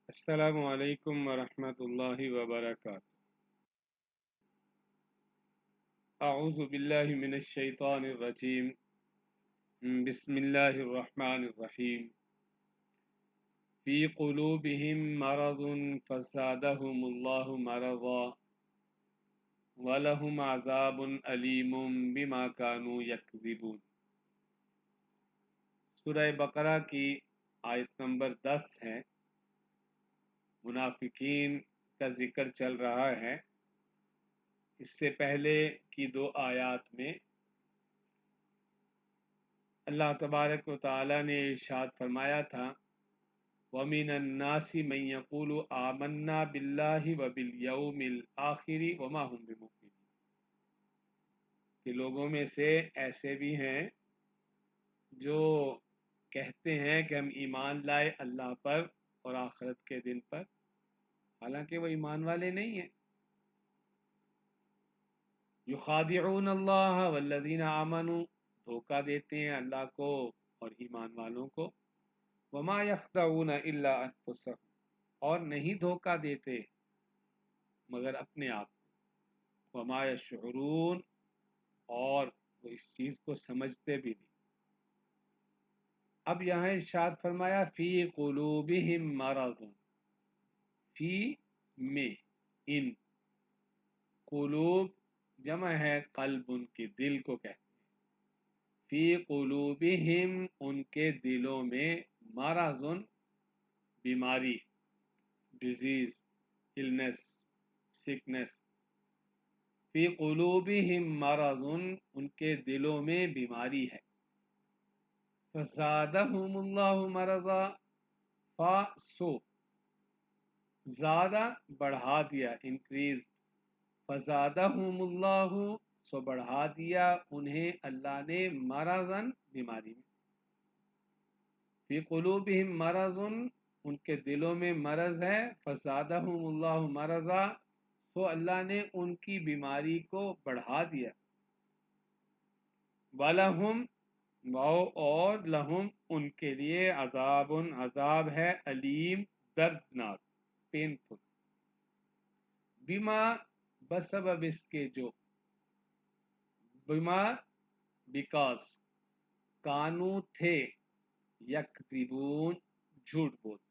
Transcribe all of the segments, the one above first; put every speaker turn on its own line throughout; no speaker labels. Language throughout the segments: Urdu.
السلام علیکم ورحمۃ اللہ وبرکاتہ۔ اعوذ باللہ من الشیطان الرجیم، بسم اللہ الرحمن الرحیم۔ فی قلوبہم مرض فزادہم اللہ مرضا ولہم عذاب علیم بما کانوا یکذبون۔ سورہ بقرہ کی آیت نمبر 10 ہے۔ منافقین کا ذکر چل رہا ہے۔ اس سے پہلے کی 2 آیات میں اللہ تبارک و تعالی نے ارشاد فرمایا تھا وَمِنَ النَّاسِ مَن يَقُولُ آمَنَّا بِاللَّهِ وَبِالْيَوْمِ الْآخِرِ وَمَا هُمْ بِمُؤْمِنِينَ، کہ لوگوں میں سے ایسے بھی ہیں جو کہتے ہیں کہ ہم ایمان لائے اللہ پر اور آخرت کے دن پر، حالانکہ وہ ایمان والے نہیں ہیں۔ یخادعون اللہ والذین آمنوا، دھوکہ دیتے ہیں اللہ کو اور ایمان والوں کو۔ وما یخدعون الا انفسهم، اور نہیں دھوکہ دیتے مگر اپنے آپ کو۔ وما یشعرون، اور وہ اس چیز کو سمجھتے بھی نہیں۔ اب یہاں ارشاد فرمایا فی قلوبہم مرض، فی میں، ان، قلوب جمع ہے قلب، ان کے دل کو کہتے ہیں۔ فی قلوبہم، ان کے دلوں میں، مرض، بیماری، ڈیزیز، النس، سکنس۔ فی قلوبہم مرض، ان کے دلوں میں بیماری ہے۔ فزادہم اللہ مرضا، سو زیادہ بڑھا دیا، انکریز۔ فزادہم اللہ، سو بڑھا دیا انہیں اللہ نے، مرضاً، بیماری میں۔ فی قلوبہم مرض، ان کے دلوں میں مرض ہے۔ فزادہم اللہ مرضا، سو اللہ نے ان کی بیماری کو بڑھا دیا۔ وَلَهُمْ، اور لہم، ان کے لیے، عذاب، عذاب ہے، علیم، دردناک، پینفل۔ بما، بسبب اس کے جو، بما، بیکاز، کانو تھے، یکذبون، جھوٹ بولتے۔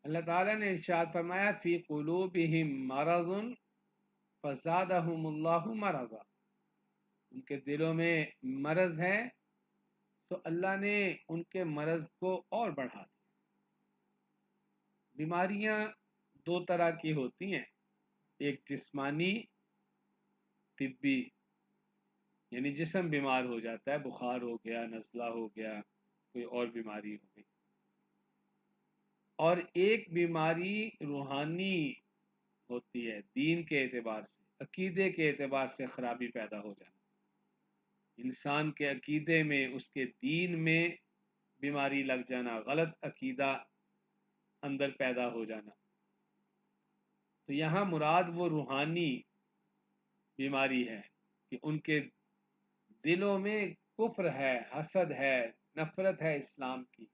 اللہ تعالیٰ نے ارشاد فرمایا فی قلوبہم مرض فزادہم اللہ مرضا، ان کے دلوں میں مرض ہے تو اللہ نے ان کے مرض کو اور بڑھا دیا۔ بیماریاں 2 طرح کی ہوتی ہیں، ایک جسمانی، طبی، یعنی جسم بیمار ہو جاتا ہے، بخار ہو گیا، نزلہ ہو گیا، کوئی اور بیماری ہو گئی۔ اور ایک بیماری روحانی ہوتی ہے، دین کے اعتبار سے، عقیدے کے اعتبار سے خرابی پیدا ہو جانا، انسان کے عقیدے میں، اس کے دین میں بیماری لگ جانا، غلط عقیدہ اندر پیدا ہو جانا۔ تو یہاں مراد وہ روحانی بیماری ہے کہ ان کے دلوں میں کفر ہے، حسد ہے، نفرت ہے اسلام کی،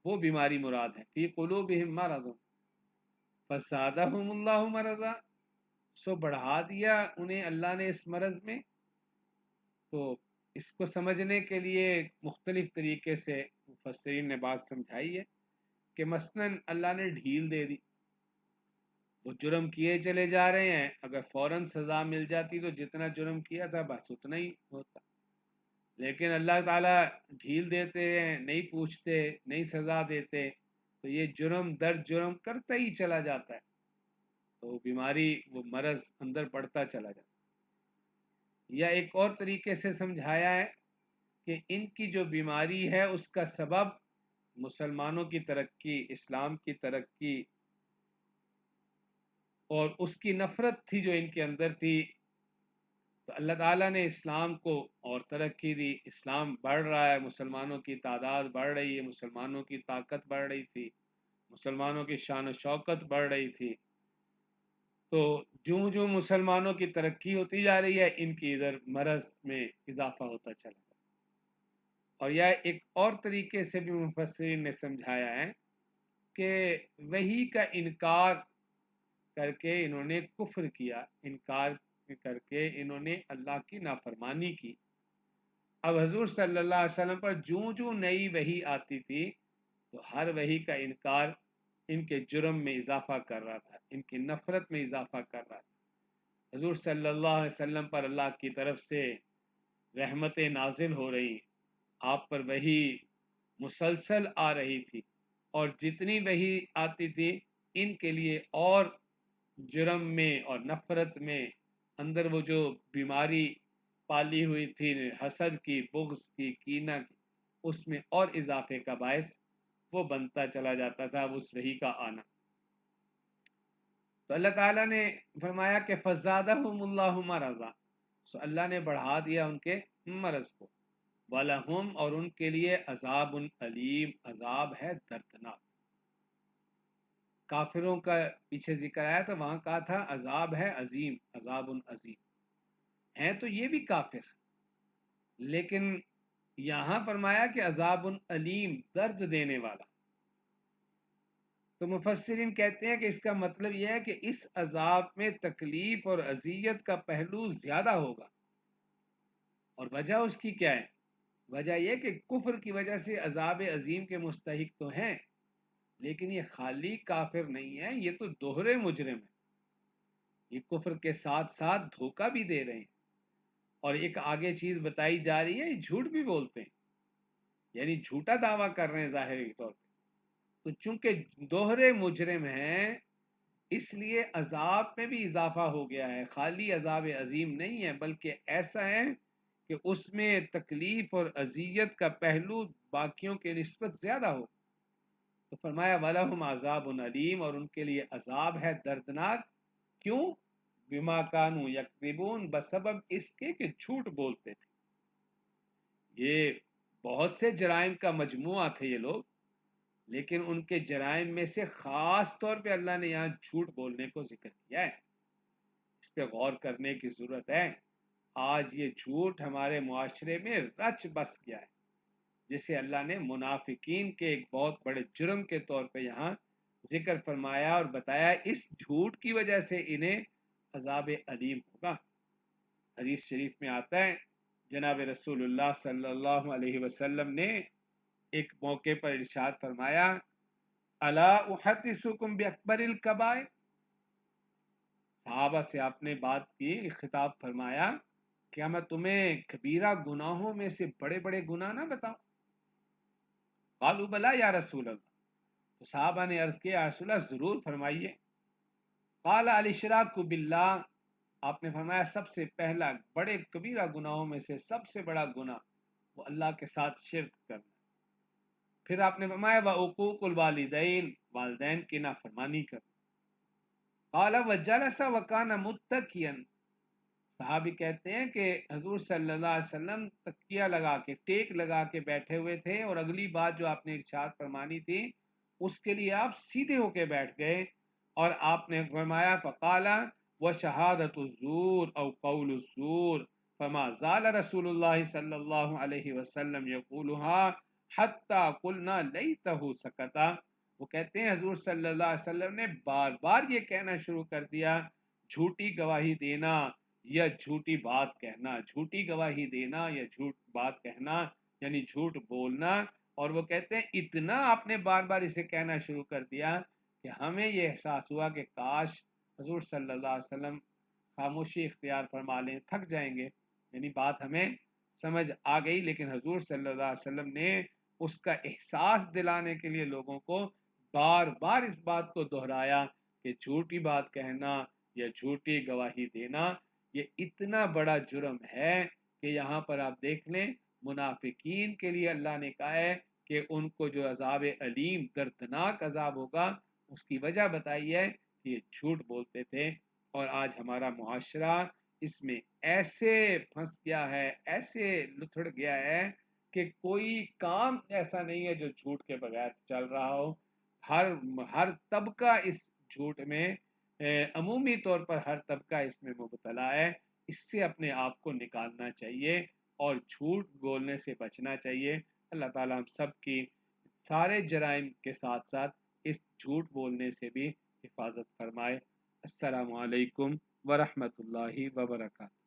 وہ بیماری مراد ہے۔ فی قلوبہم مرض فزادہم اللہ مرضا، سو بڑھا دیا انہیں اللہ نے اس مرض میں۔ تو اس کو سمجھنے کے لیے مختلف طریقے سے مفسرین نے بات سمجھائی ہے کہ مثلاً اللہ نے ڈھیل دے دی، وہ جرم کیے چلے جا رہے ہیں، اگر فوراً سزا مل جاتی تو جتنا جرم کیا تھا بس اتنا ہی ہوتا، لیکن اللہ تعالیٰ ڈھیل دیتے ہیں، نہیں پوچھتے، نہیں سزا دیتے، تو یہ جرم در جرم کرتا ہی چلا جاتا ہے، تو وہ بیماری، وہ مرض اندر بڑھتا چلا جاتا ہے۔ یا ایک اور طریقے سے سمجھایا ہے کہ ان کی جو بیماری ہے اس کا سبب مسلمانوں کی ترقی، اسلام کی ترقی اور اس کی نفرت تھی جو ان کے اندر تھی، تو اللہ تعالیٰ نے اسلام کو اور ترقی دی، اسلام بڑھ رہا ہے، مسلمانوں کی تعداد بڑھ رہی ہے، مسلمانوں کی طاقت بڑھ رہی تھی، مسلمانوں کی شان و شوکت بڑھ رہی تھی، تو جوں جوں مسلمانوں کی ترقی ہوتی جا رہی ہے، ان کی ادھر مرض میں اضافہ ہوتا چلا گیا۔ اور یا ایک اور طریقے سے بھی مفسرین نے سمجھایا ہے کہ وحی کا انکار کر کے انہوں نے کفر کیا، انکار کر کے انہوں نے اللہ کی نافرمانی کی۔ اب حضور صلی اللہ علیہ وسلم پر جوں نئی وحی آتی تھی تو ہر وحی کا انکار ان کے جرم میں اضافہ کر رہا تھا، ان کی نفرت میں اضافہ کر رہا تھا۔ حضور صلی اللہ علیہ وسلم پر اللہ کی طرف سے رحمتیں نازل ہو رہی، آپ پر وحی مسلسل آ رہی تھی، اور جتنی وحی آتی تھی ان کے لیے اور جرم میں اور نفرت میں اندر وہ جو بیماری پالی ہوئی تھی حسد کی، بغض کی، کینہ کی، اس میں اور اضافے کا باعث وہ بنتا چلا جاتا تھا اس وحی کا آنا۔ تو اللہ تعالیٰ نے فرمایا کہ فزادہم اللہ مرضا، سو اللہ نے بڑھا دیا ان کے مرض کو، وَلَهُمْ، اور ان کے لیے عذاب علیم، عذاب ہے دردناک۔ کافروں کا پیچھے ذکر آیا تو وہاں کہا تھا عذاب ہے عظیم، عذاب عظیم، ہیں تو یہ بھی کافر، لیکن یہاں فرمایا کہ عذاب علیم، درد دینے والا۔ تو مفسرین کہتے ہیں کہ اس کا مطلب یہ ہے کہ اس عذاب میں تکلیف اور اذیت کا پہلو زیادہ ہوگا، اور وجہ اس کی کیا ہے؟ وجہ یہ کہ کفر کی وجہ سے عذاب عظیم کے مستحق تو ہیں، لیکن یہ خالی کافر نہیں ہے، یہ تو دوہرے مجرم ہیں، یہ کفر کے ساتھ ساتھ دھوکہ بھی دے رہے ہیں، اور ایک آگے چیز بتائی جا رہی ہے، یہ جھوٹ بھی بولتے ہیں، یعنی جھوٹا دعویٰ کر رہے ہیں ظاہری طور پہ۔ تو چونکہ دوہرے مجرم ہیں اس لیے عذاب میں بھی اضافہ ہو گیا ہے، خالی عذاب عظیم نہیں ہے، بلکہ ایسا ہے کہ اس میں تکلیف اور اذیت کا پہلو باقیوں کے نسبت زیادہ ہو۔ تو فرمایا وَلَهُمْ عَذَابٌ علیم، اور ان کے لیے عذاب ہے دردناک۔ کیوں؟ بما کانوا یکذبون، بسبب اس کے کہ جھوٹ بولتے تھے۔ یہ بہت سے جرائم کا مجموعہ تھے یہ لوگ، لیکن ان کے جرائم میں سے خاص طور پہ اللہ نے یہاں جھوٹ بولنے کو ذکر کیا ہے، اس پہ غور کرنے کی ضرورت ہے۔ آج یہ جھوٹ ہمارے معاشرے میں رچ بس گیا ہے، جسے اللہ نے منافقین کے ایک بہت بڑے جرم کے طور پہ یہاں ذکر فرمایا اور بتایا اس جھوٹ کی وجہ سے انہیں عذاب علیم ہوگا۔ حدیث شریف میں آتا ہے جناب رسول اللہ صلی اللہ علیہ وسلم نے ایک موقع پر ارشاد فرمایا الا احدثکم باکبر الکبائر، صحابہ سے آپ نے بات کی، خطاب فرمایا کیا میں تمہیں کبیرہ گناہوں میں سے بڑے بڑے گناہ نہ بتاؤں؟ قالوا بلا یا رسول اللہ، تو صحابہ نے عرض کیا رسول اللہ ضرور فرمائیے۔ قال الاشراک باللہ، آپ نے فرمایا سب سے پہلا بڑے کبیرہ گناہوں میں سے سب سے بڑا گناہ وہ اللہ کے ساتھ شرک کرنا۔ پھر آپ نے فرمایا وعقوق الوالدین، والدین کی نافرمانی کرنا۔ قال وجلس وکان متکیا، صحابی کہتے ہیں کہ حضور صلی اللہ علیہ وسلم تکیہ لگا کے، ٹیک لگا کے بیٹھے ہوئے تھے، اور اگلی بات جو آپ نے ارشاد فرمانی تھی اس کے لیے آپ سیدھے ہو کے بیٹھ گئے، اور آپ نے فرمایا فقال وشہادۃ الزور او قول الزور فما زال رسول اللہ صلی اللہ علیہ وسلم یقولها حتی قلنا لیتہ سکتا، وہ کہتے ہیں حضور صلی اللہ علیہ وسلم نے بار بار یہ کہنا شروع کر دیا، جھوٹی گواہی دینا یا جھوٹی بات کہنا، جھوٹی گواہی دینا یا جھوٹ بات کہنا یعنی جھوٹ بولنا، اور وہ کہتے ہیں اتنا آپ نے بار بار اسے کہنا شروع کر دیا کہ ہمیں یہ احساس ہوا کہ کاش حضور صلی اللہ علیہ وسلم خاموشی اختیار فرما لیں، تھک جائیں گے، یعنی بات ہمیں سمجھ آ گئی، لیکن حضور صلی اللہ علیہ وسلم نے اس کا احساس دلانے کے لیے لوگوں کو بار بار اس بات کو دہرایا کہ جھوٹی بات کہنا یا جھوٹی گواہی دینا یہ اتنا بڑا جرم ہے کہ یہاں پر آپ دیکھ لیں منافقین کے لیے اللہ نے کہا ہے کہ ان کو جو عذاب علیم دردناک عذاب ہوگا، اس کی وجہ بتائی ہے کہ یہ جھوٹ بولتے تھے۔ اور آج ہمارا معاشرہ اس میں ایسے پھنس گیا ہے، ایسے لتھڑ گیا ہے کہ کوئی کام ایسا نہیں ہے جو جھوٹ کے بغیر چل رہا ہو، ہر طبقہ اس جھوٹ میں عمومی طور پر ہر طبقہ اس میں مبتلا ہے، اس سے اپنے آپ کو نکالنا چاہیے۔ اور جھوٹ بولنے سے بچنا چاہیے۔ اللہ تعالیٰ ہم سب کی سارے جرائم کے ساتھ ساتھ اس جھوٹ بولنے سے بھی حفاظت فرمائے۔ السلام علیکم ورحمۃ اللہ وبرکاتہ۔